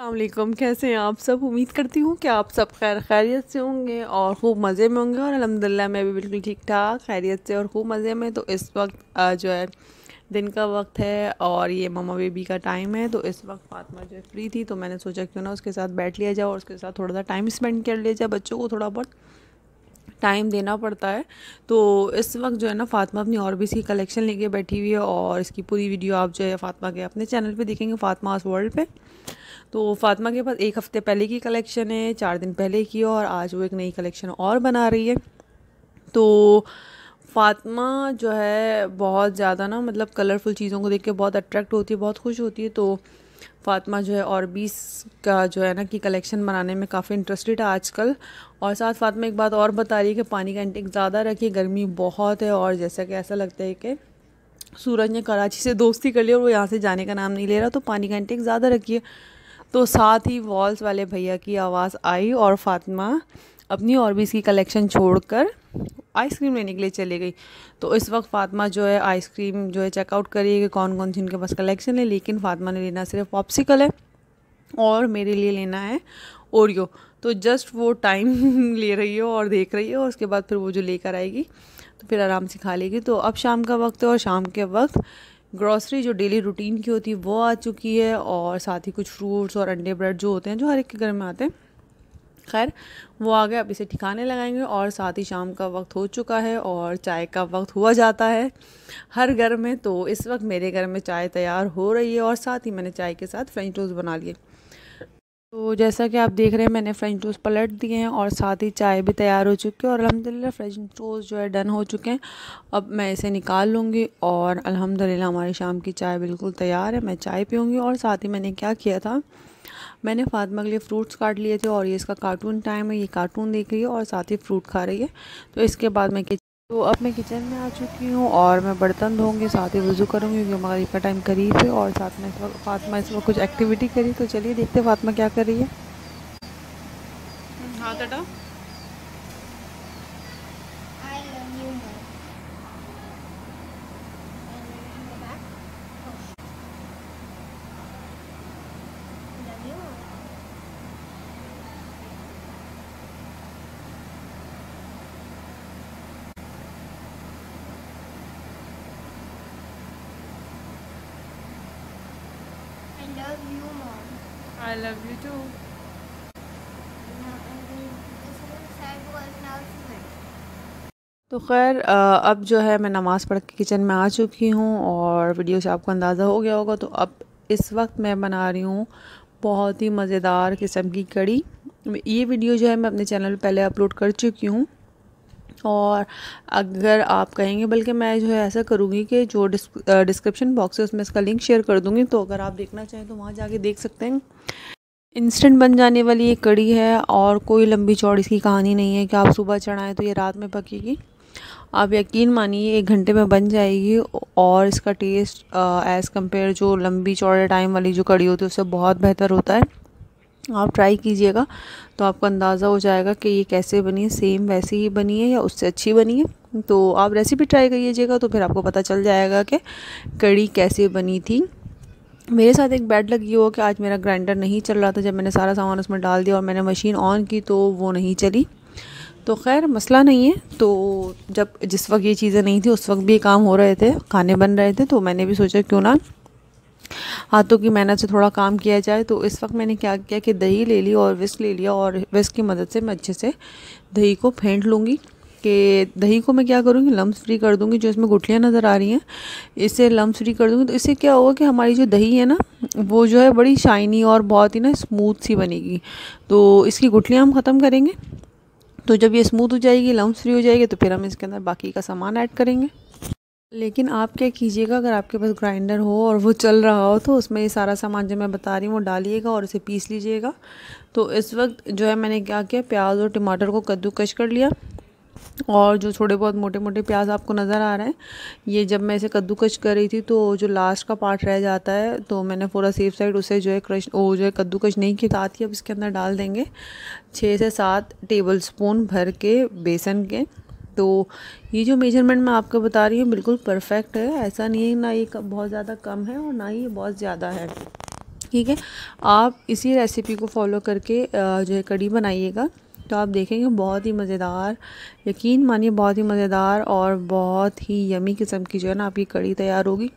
वालेकुम, कैसे हैं आप सब। उम्मीद करती हूँ कि आप सब खैरियत से होंगे और खूब मज़े में होंगे। और अल्हम्दुलिल्लाह मैं भी बिल्कुल ठीक ठाक खैरियत से और खूब मज़े में। तो इस वक्त जो है दिन का वक्त है और ये मम्मा बेबी का टाइम है। तो इस वक्त फातिमा जो है फ्री थी, तो मैंने सोचा क्यों ना उसके साथ बैठ लिया जाए और उसके साथ थोड़ा सा टाइम स्पेंड कर लिया जाए। बच्चों को थोड़ा बहुत टाइम देना पड़ता है। तो इस वक्त जो है ना फातिमा अपनी और भी सी कलेक्शन लेके बैठी हुई है और इसकी पूरी वीडियो आप जो है फातिमा के अपने चैनल पे देखेंगे, फातिमास वर्ल्ड पे। तो फातिमा के पास एक हफ़्ते पहले की कलेक्शन है, 4 दिन पहले की, और आज वो एक नई कलेक्शन और बना रही है। तो फातिमा जो है बहुत ज़्यादा ना मतलब कलरफुल चीज़ों को देख के बहुत अट्रैक्ट होती है, बहुत खुश होती है। तो फातिमा जो है और 20 का जो है ना कि कलेक्शन बनाने में काफ़ी इंटरेस्टेड है आजकल। और साथ फातिमा एक बात और बता रही है कि पानी का इंटेक ज़्यादा रखिए, गर्मी बहुत है। और जैसा कि ऐसा लगता है कि सूरज ने कराची से दोस्ती कर ली और वो यहाँ से जाने का नाम नहीं ले रहा, तो पानी का इंटेक ज़्यादा रखिए। तो साथ ही वॉल्स वाले भैया की आवाज़ आई और फातिमा अपनी और भी इसकी कलेक्शन छोड़कर आइसक्रीम लेने के लिए चली गई। तो इस वक्त फातिमा जो है आइसक्रीम जो है चेकआउट करिए कि कौन कौन सी उनके पास कलेक्शन है। लेकिन फातिमा ने लेना सिर्फ पॉप्सिकल है और मेरे लिए लेना है ओरियो। तो जस्ट वो टाइम ले रही है और देख रही है, और उसके बाद फिर वो जो लेकर आएगी तो फिर आराम से खा लेगी। तो अब शाम का वक्त है और शाम के वक्त ग्रॉसरी जो डेली रूटीन की होती है वो आ चुकी है, और साथ ही कुछ फ्रूट्स और अंडे ब्रेड जो होते हैं जो हर एक के घर में आते हैं, खैर वो आ गए। अब इसे ठिकाने लगाएंगे। और साथ ही शाम का वक्त हो चुका है और चाय का वक्त हुआ जाता है हर घर में। तो इस वक्त मेरे घर में चाय तैयार हो रही है और साथ ही मैंने चाय के साथ फ्रेंच टोस्ट बना लिए। तो जैसा कि आप देख रहे हैं मैंने फ्रेंच टोस्ट पलट दिए हैं और साथ ही चाय भी तैयार हो चुकी है और अल्हम्दुलिल्लाह फ्रेंच टोस्ट जो है डन हो चुके हैं। अब मैं इसे निकाल लूँगी और अल्हम्दुलिल्लाह हमारी शाम की चाय बिल्कुल तैयार है। मैं चाय पीऊँगी। और साथ ही मैंने क्या किया था, मैंने फातिमा के लिए फ्रूट्स काट लिए थे और ये इसका कार्टून टाइम है, ये कार्टून देख रही है और साथ ही फ्रूट खा रही है। तो इसके बाद अब मैं किचन में आ चुकी हूँ और मैं बर्तन धोऊंगी, साथ ही वज़ू करूँगी क्योंकि मगरिब का टाइम करीब है। और साथ में इस वक्त फातिमा इस वक्त कुछ एक्टिविटी करी, तो चलिए देखते हैं फातिमा क्या कर रही है। हाथ हटा। I love you more. And the back. Love you more. I love you more. I love you too. Now and then this one side was now good. तो खैर अब जो है मैं नमाज़ पढ़ के किचन में आ चुकी हूँ और वीडियो से आपको अंदाज़ा हो गया होगा। तो अब इस वक्त मैं बना रही हूँ बहुत ही मज़ेदार किस्म की कड़ी। ये वीडियो जो है मैं अपने चैनल पे पहले अपलोड कर चुकी हूँ। और अगर आप कहेंगे, बल्कि मैं जो है ऐसा करूँगी कि जो डिस्क्रिप्शन बॉक्स है उसमें इसका लिंक शेयर कर दूँगी, तो अगर आप देखना चाहें तो वहाँ जाके देख सकते हैं। इंस्टेंट बन जाने वाली ये कड़ी है और कोई लंबी चौड़ी इसकी कहानी नहीं है कि आप सुबह चढ़ाएं तो ये रात में पकेगी। आप यकीन मानिए 1 घंटे में बन जाएगी और इसका टेस्ट एज़ कम्पेयर जो लंबी चौड़े टाइम वाली जो कड़ी होती है उससे बहुत बेहतर होता है। आप ट्राई कीजिएगा तो आपको अंदाज़ा हो जाएगा कि ये कैसे बनी है, सेम वैसे ही बनी है या उससे अच्छी बनी है। तो आप रेसिपी ट्राई करिएगा तो फिर आपको पता चल जाएगा कि कड़ी कैसे बनी थी। मेरे साथ एक बैड लग ये हो कि आज मेरा ग्राइंडर नहीं चल रहा था। जब मैंने सारा सामान उसमें डाल दिया और मैंने मशीन ऑन की तो वो नहीं चली। तो खैर मसला नहीं है। तो जब जिस वक्त ये चीज़ें नहीं थी उस वक्त भी काम हो रहे थे, खाने बन रहे थे, तो मैंने भी सोचा क्यों ना हाथों की मेहनत से थोड़ा काम किया जाए। तो इस वक्त मैंने क्या किया कि दही ले ली और विस्क ले लिया और विस्क की मदद से मैं अच्छे से दही को फेंट लूँगी। कि दही को मैं क्या करूँगी, लम्स फ्री कर दूँगी। जो इसमें गुठलियाँ नज़र आ रही हैं इसे लम्स फ्री कर दूँगी। तो इससे क्या होगा कि हमारी जो दही है ना वो जो है बड़ी शाइनी और बहुत ही ना स्मूथ सी बनेगी। तो इसकी गुठलियाँ हम ख़त्म करेंगे। तो जब ये स्मूथ हो जाएगी, लम्स फ्री हो जाएगी, तो फिर हम इसके अंदर बाकी का सामान ऐड करेंगे। लेकिन आप क्या कीजिएगा, अगर आपके पास ग्राइंडर हो और वो चल रहा हो तो उसमें ये सारा सामान जो मैं बता रही हूँ वो डालिएगा और इसे पीस लीजिएगा। तो इस वक्त जो है मैंने क्या किया, प्याज और टमाटर को कद्दूकश कर लिया। और जो थोड़े बहुत मोटे मोटे प्याज आपको नज़र आ रहे हैं, ये जब मैं इसे कद्दूकश कर रही थी तो जो लास्ट का पार्ट रह जाता है तो मैंने पूरा सेफ साइड उसे जो है क्रश वो जो है कद्दूकश नहीं की साथ ही अब इसके अंदर डाल देंगे 6 से 7 टेबल स्पून भर के बेसन के। तो ये जो मेजरमेंट मैं आपको बता रही हूँ बिल्कुल परफेक्ट है। ऐसा नहीं है ना ये बहुत ज़्यादा कम है और ना ही ये बहुत ज़्यादा है। ठीक है, आप इसी रेसिपी को फॉलो करके जो है कढ़ी बनाइएगा, तो आप देखेंगे बहुत ही मज़ेदार, यकीन मानिए बहुत ही मज़ेदार और बहुत ही यमी किस्म की जो है ना आपकी कढ़ी तैयार होगी।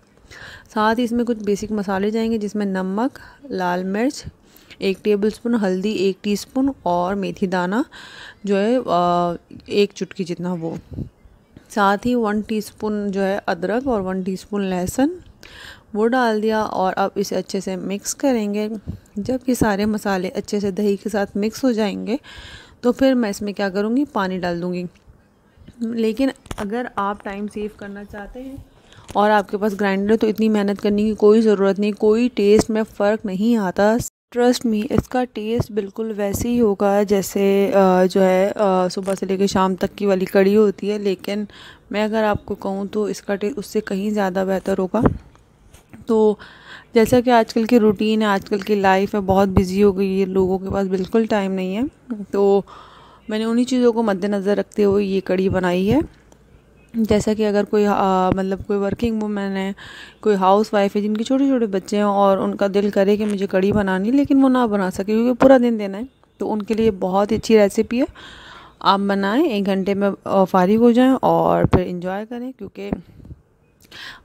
साथ ही इसमें कुछ बेसिक मसाले जाएंगे, जिसमें नमक, लाल मिर्च 1 टेबलस्पून, हल्दी 1 टीस्पून और मेथी दाना जो है 1 चुटकी जितना वो। साथ ही 1 टीस्पून जो है अदरक और 1 टीस्पून लहसुन वो डाल दिया। और अब इसे अच्छे से मिक्स करेंगे। जब ये सारे मसाले अच्छे से दही के साथ मिक्स हो जाएंगे तो फिर मैं इसमें क्या करूँगी, पानी डाल दूँगी। लेकिन अगर आप टाइम सेव करना चाहते हैं और आपके पास ग्राइंडर है तो इतनी मेहनत करने की कोई ज़रूरत नहीं, कोई टेस्ट में फ़र्क नहीं आता। ट्रस्ट मी, इसका टेस्ट बिल्कुल वैसे ही होगा जैसे जो है सुबह से लेकर शाम तक की वाली कढ़ी होती है। लेकिन मैं अगर आपको कहूँ तो इसका टेस्ट उससे कहीं ज़्यादा बेहतर होगा। तो जैसा कि आजकल की रूटीन है, आजकल की लाइफ है बहुत बिजी हो गई है, लोगों के पास बिल्कुल टाइम नहीं है, तो मैंने उन्हीं चीज़ों को मद्देनज़र रखते हुए ये कढ़ी बनाई है। जैसा कि अगर कोई मतलब कोई वर्किंग वूमेन है, कोई हाउस वाइफ है जिनके छोटे छोटे बच्चे हैं और उनका दिल करे कि मुझे कढ़ी बनानी, लेकिन वो ना बना सके क्योंकि पूरा दिन देना है, तो उनके लिए बहुत ही अच्छी रेसिपी है। आप बनाएं, 1 घंटे में फारिग हो जाएं और फिर इंजॉय करें। क्योंकि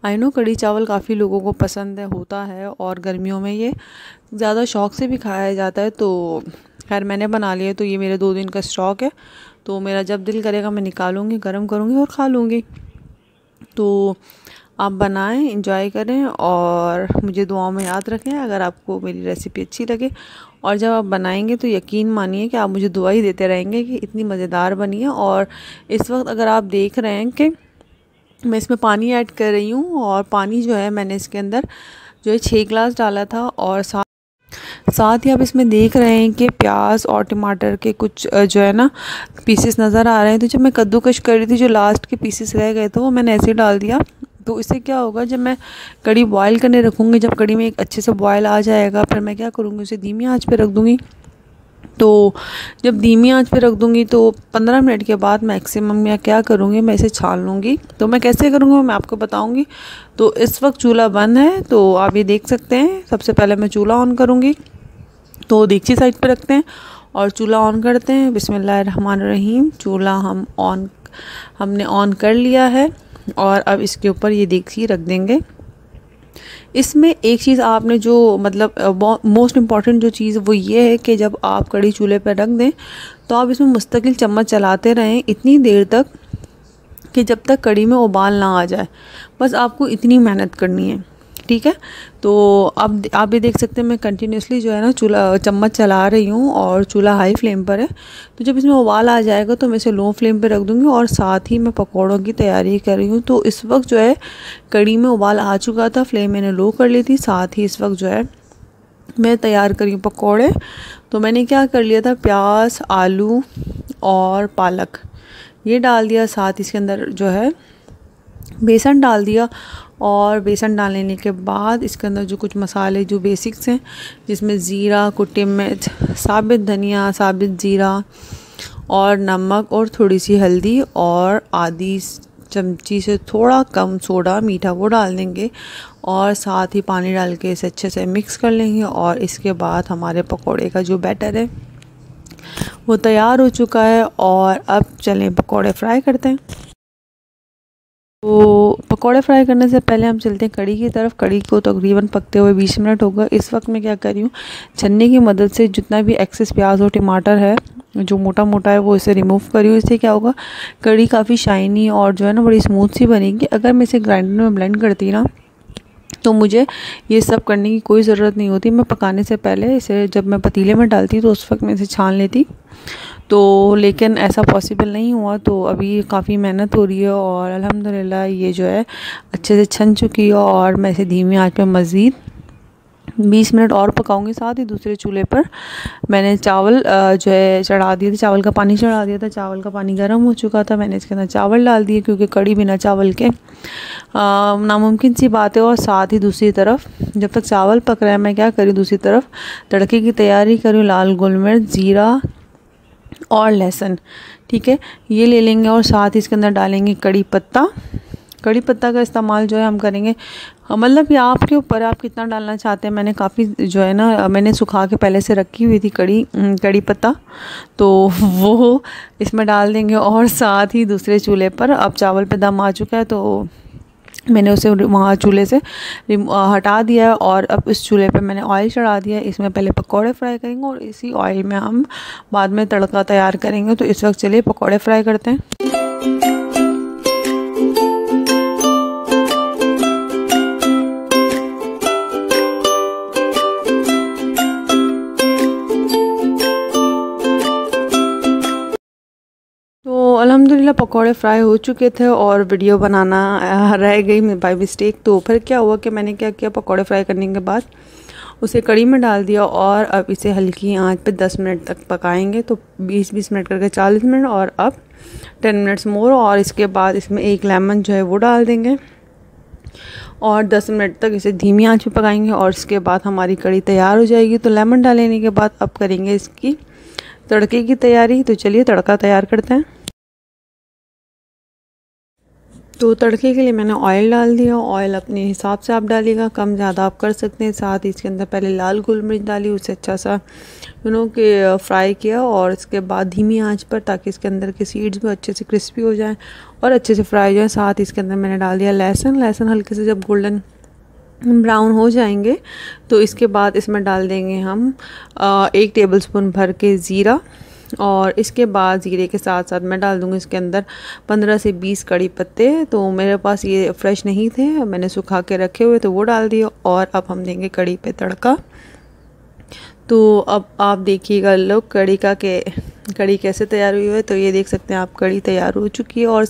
आई नो कढ़ी चावल काफ़ी लोगों को पसंद है, होता है, और गर्मियों में ये ज़्यादा शौक़ से भी खाया जाता है। तो खैर मैंने बना लिया, तो ये मेरे 2 दिन का स्टॉक है, तो मेरा जब दिल करेगा मैं निकालूंगी, गर्म करूँगी और खा लूँगी। तो आप बनाएं, इंजॉय करें और मुझे दुआओं में याद रखें अगर आपको मेरी रेसिपी अच्छी लगे। और जब आप बनाएंगे तो यकीन मानिए कि आप मुझे दुआ ही देते रहेंगे कि इतनी मज़ेदार बनी है। और इस वक्त अगर आप देख रहे हैं कि मैं इसमें पानी ऐड कर रही हूँ, और पानी जो है मैंने इसके अंदर जो है 6 गिलास डाला था। और साथ ही आप इसमें देख रहे हैं कि प्याज और टमाटर के कुछ जो है ना पीसेस नज़र आ रहे हैं। तो जब मैं कद्दूकश कर रही थी, जो लास्ट के पीसेस रह गए थे वो मैंने ऐसे डाल दिया। तो इससे क्या होगा, जब मैं कढ़ी बॉयल करने रखूँगी, जब कढ़ी में एक अच्छे से बॉयल आ जाएगा, फिर मैं क्या करूँगी, उसे धीमी आंच पे रख दूँगी। तो जब धीमी आंच पे रख दूँगी तो 15 मिनट के बाद मैक्सिमम मैं क्या करूँगी, मैं इसे छान लूँगी। तो मैं कैसे करूँगी मैं आपको बताऊँगी। तो इस वक्त चूल्हा बंद है, तो आप ये देख सकते हैं। सबसे पहले मैं चूल्हा ऑन करूँगी, तो देगची साइड पे रखते हैं और चूल्हा ऑन करते हैं। बिस्मिल्लाहिर्रहमानिर्रहीम। चूल्हा हमने ऑन कर लिया है और अब इसके ऊपर ये देगची रख देंगे। इसमें एक चीज़ आपने जो मतलब मोस्ट इम्पॉर्टेंट जो चीज़ वो ये है कि जब आप कढ़ी चूल्हे पर रख दें तो आप इसमें मुस्तकिल चम्मच चलाते रहें इतनी देर तक कि जब तक कढ़ी में उबाल ना आ जाए। बस आपको इतनी मेहनत करनी है, ठीक है। तो अब आप ये देख सकते हैं मैं कंटिन्यूसली जो है ना चूल्हा चम्मच चला रही हूँ और चूल्हा हाई फ्लेम पर है। तो जब इसमें उबाल आ जाएगा तो मैं इसे लो फ्लेम पे रख दूँगी। और साथ ही मैं पकौड़ों की तैयारी कर रही हूँ। तो इस वक्त जो है कढ़ी में उबाल आ चुका था, फ्लेम मैंने लो कर ली थी। साथ ही इस वक्त जो है मैं तैयार करी हूँ पकौड़े। तो मैंने क्या कर लिया था, प्याज, आलू और पालक ये डाल दिया। साथ इसके अंदर जो है बेसन डाल दिया। और बेसन डालने के बाद इसके अंदर जो कुछ मसाले जो बेसिक्स हैं, जिसमें ज़ीरा, कुटी मिर्च, साबित धनिया, साबित ज़ीरा और नमक और थोड़ी सी हल्दी और आधी चमची से थोड़ा कम सोडा मीठा वो डाल देंगे। और साथ ही पानी डाल के इसे अच्छे से मिक्स कर लेंगे। और इसके बाद हमारे पकोड़े का जो बैटर है वो तैयार हो चुका है। और अब चलें पकोड़े फ्राई करते हैं। तो पकोड़े फ्राई करने से पहले हम चलते हैं कढ़ी की तरफ। कढ़ी को तकरीबन पकते हुए 20 मिनट हो गए। इस वक्त मैं क्या कर रही हूँ, छन्नी की मदद से जितना भी एक्सेस प्याज और टमाटर है जो मोटा मोटा है वो इसे रिमूव कर रही हूँ। इससे क्या होगा, कढ़ी काफ़ी शाइनी और जो है ना बड़ी स्मूथ सी बनेगी। अगर मैं इसे ग्राइंडर में ब्लेंड करती ना तो मुझे ये सब करने की कोई ज़रूरत नहीं होती। मैं पकाने से पहले इसे जब मैं पतीले में डालती तो उस वक्त मैं इसे छान लेती। तो लेकिन ऐसा पॉसिबल नहीं हुआ। तो अभी काफ़ी मेहनत हो रही है और अल्हम्दुलिल्लाह ये जो है अच्छे से छन चुकी है। और मैं इसे धीमी आंच पे मज़ीद 20 मिनट और पकाऊंगी। साथ ही दूसरे चूल्हे पर मैंने चावल जो है चढ़ा दिए थे, चावल का पानी चढ़ा दिया था। चावल का पानी गर्म हो चुका था, मैंने इसके अंदर चावल डाल दिए क्योंकि कढ़ी बिना चावल के नामुमकिन सी बात है। और साथ ही दूसरी तरफ जब तक चावल पक रहा है मैं क्या करी, दूसरी तरफ तड़के की तैयारी करूँ। लाल गोल मिर्च, ज़ीरा और लहसुन, ठीक है, ये ले लेंगे। और साथ ही इसके अंदर डालेंगे कड़ी पत्ता। कड़ी पत्ता का इस्तेमाल जो है हम करेंगे, मतलब ये आपके ऊपर है आप कितना डालना चाहते हैं। मैंने काफ़ी जो है ना मैंने सुखा के पहले से रखी हुई थी कड़ी पत्ता, तो वो इसमें डाल देंगे। और साथ ही दूसरे चूल्हे पर अब चावल पे दम आ चुका है, तो मैंने उसे वहाँ चूल्हे से हटा दिया है और अब इस चूल्हे पे मैंने ऑयल चढ़ा दिया है। इसमें पहले पकोड़े फ्राई करेंगे और इसी ऑयल में हम बाद में तड़का तैयार करेंगे। तो इस वक्त चलिए पकोड़े फ्राई करते हैं। तो अल्हम्दुलिल्लाह पकोड़े फ्राई हो चुके थे और वीडियो बनाना रह गई बाय मिस्टेक। तो फिर क्या हुआ कि मैंने क्या किया, पकोड़े फ्राई करने के बाद उसे कड़ी में डाल दिया और अब इसे हल्की आंच पे 10 मिनट तक पकाएंगे। तो 20-20 मिनट करके 40 मिनट और अब 10 मिनट्स मोर। और इसके बाद इसमें एक लेमन जो है वो डाल देंगे और 10 मिनट तक इसे धीमी आंच पे पकाएंगे और इसके बाद हमारी कड़ी तैयार हो जाएगी। तो लेमन डालने के बाद अब करेंगे इसकी तड़के की तैयारी। तो चलिए तड़का तैयार करते हैं। तो तड़के के लिए मैंने ऑयल डाल दिया। ऑयल अपने हिसाब से आप डालिएगा, कम ज़्यादा आप कर सकते हैं। साथ ही इसके अंदर पहले लाल गोल मिर्च डाली, उसे अच्छा सा कि फ्राई किया और इसके बाद धीमी आंच पर, ताकि इसके अंदर के सीड्स भी अच्छे से क्रिस्पी हो जाएं और अच्छे से फ्राई हो जाएं। साथ ही इसके अंदर मैंने डाल दिया लहसुन हल्के से जब गोल्डन ब्राउन हो जाएंगे तो इसके बाद इसमें डाल देंगे हम 1 टेबलस्पून भर के ज़ीरा। और इसके बाद ज़ीरे के साथ साथ मैं डाल दूँगी इसके अंदर 15 से 20 कड़ी पत्ते। तो मेरे पास ये फ्रेश नहीं थे, मैंने सुखा के रखे हुए, तो वो डाल दिए। और अब हम देंगे कड़ी पे तड़का। तो अब आप देखिएगा लोग कड़ी कैसे तैयार हुई है। तो ये देख सकते हैं आप, कड़ी तैयार हो चुकी है। और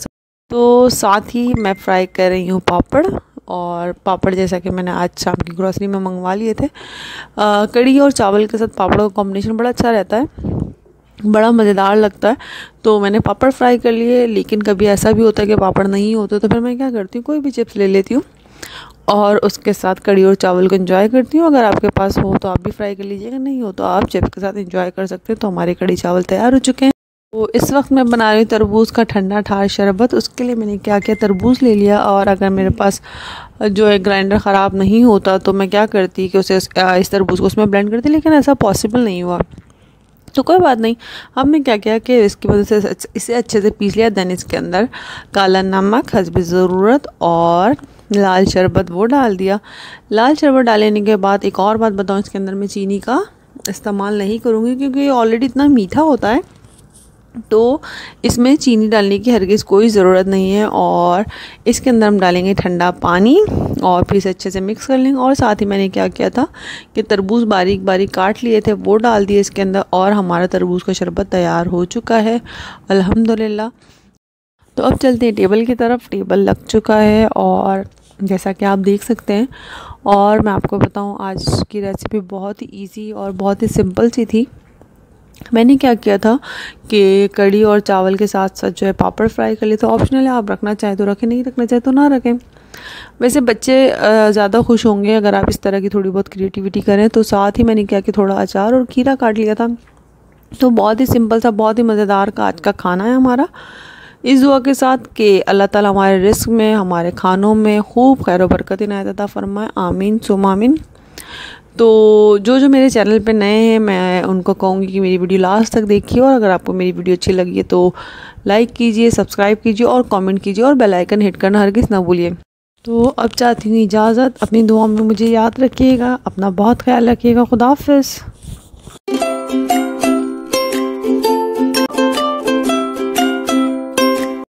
तो साथ ही मैं फ्राई कर रही हूँ पापड़। और पापड़ जैसा कि मैंने आज शाम की ग्रोसरी में मंगवा लिए थे। कड़ी और चावल के साथ पापड़ों का कॉम्बिनेशन बड़ा अच्छा रहता है, बड़ा मज़ेदार लगता है। तो मैंने पापड़ फ्राई कर लिए। लेकिन कभी ऐसा भी होता है कि पापड़ नहीं होते, तो फिर मैं क्या करती हूँ, कोई भी चिप्स ले लेती हूँ और उसके साथ कड़ी और चावल को एंजॉय करती हूँ। अगर आपके पास हो तो आप भी फ्राई कर लीजिएगा, नहीं हो तो आप चिप्स के साथ एंजॉय कर सकते हैं। तो हमारे कड़ी चावल तैयार हो चुके हैं। तो इस वक्त मैं बना रही हूँ तरबूज का ठंडा ठार शरबत। उसके लिए मैंने क्या किया, तरबूज ले लिया। और अगर मेरे पास जो है ग्राइंडर ख़राब नहीं होता तो मैं क्या करती कि उसे इस तरबूज को उसमें ब्लेंड करती, लेकिन ऐसा पॉसिबल नहीं हुआ। तो कोई बात नहीं, हमने क्या किया कि इसकी वजह से इसे अच्छे से पीस लिया। देन इसके अंदर काला नमक हस्ब ज़रूरत और लाल शरबत वो डाल दिया। लाल शरबत डालने के बाद एक और बात बताऊँ, इसके अंदर मैं चीनी का इस्तेमाल नहीं करूँगी क्योंकि ये ऑलरेडी इतना मीठा होता है, तो इसमें चीनी डालने की हरगिज़ कोई ज़रूरत नहीं है। और इसके अंदर हम डालेंगे ठंडा पानी और फिर इसे अच्छे से मिक्स कर लेंगे। और साथ ही मैंने क्या किया था कि तरबूज बारीक बारीक काट लिए थे, वो डाल दिए इसके अंदर और हमारा तरबूज का शरबत तैयार हो चुका है अल्हम्दुलिल्लाह। तो अब चलते हैं टेबल की तरफ। टेबल लग चुका है और जैसा कि आप देख सकते हैं। और मैं आपको बताऊँ, आज की रेसिपी बहुत ही ईजी और बहुत ही सिंपल सी थी। मैंने क्या किया था कि कड़ी और चावल के साथ साथ जो है पापड़ फ्राई कर लिए। तो ऑप्शनल है, आप रखना चाहें तो रखें, नहीं रखना चाहें तो ना रखें। वैसे बच्चे ज़्यादा खुश होंगे अगर आप इस तरह की थोड़ी बहुत क्रिएटिविटी करें। तो साथ ही मैंने क्या कि थोड़ा अचार और खीरा काट लिया था। तो बहुत ही सिंपल सा, बहुत ही मज़ेदार का आज का खाना है हमारा। इस दुआ के साथ कि अल्लाह ताला हमारे रिस्क में, हमारे खानों में खूब खैर व बरकत इनायत अता फरमाए, आमीन सुम आमीन। तो जो मेरे चैनल पे नए हैं, मैं उनको कहूँगी कि मेरी वीडियो लास्ट तक देखिए। और अगर आपको मेरी वीडियो अच्छी लगी है तो लाइक कीजिए, सब्सक्राइब कीजिए और कमेंट कीजिए और बेल आइकन हिट करना हरगिज़ ना भूलिए। तो अब चाहती हूँ इजाज़त, अपनी दुआ में मुझे याद रखिएगा, अपना बहुत ख्याल रखिएगा। खुदा हाफ़िज़।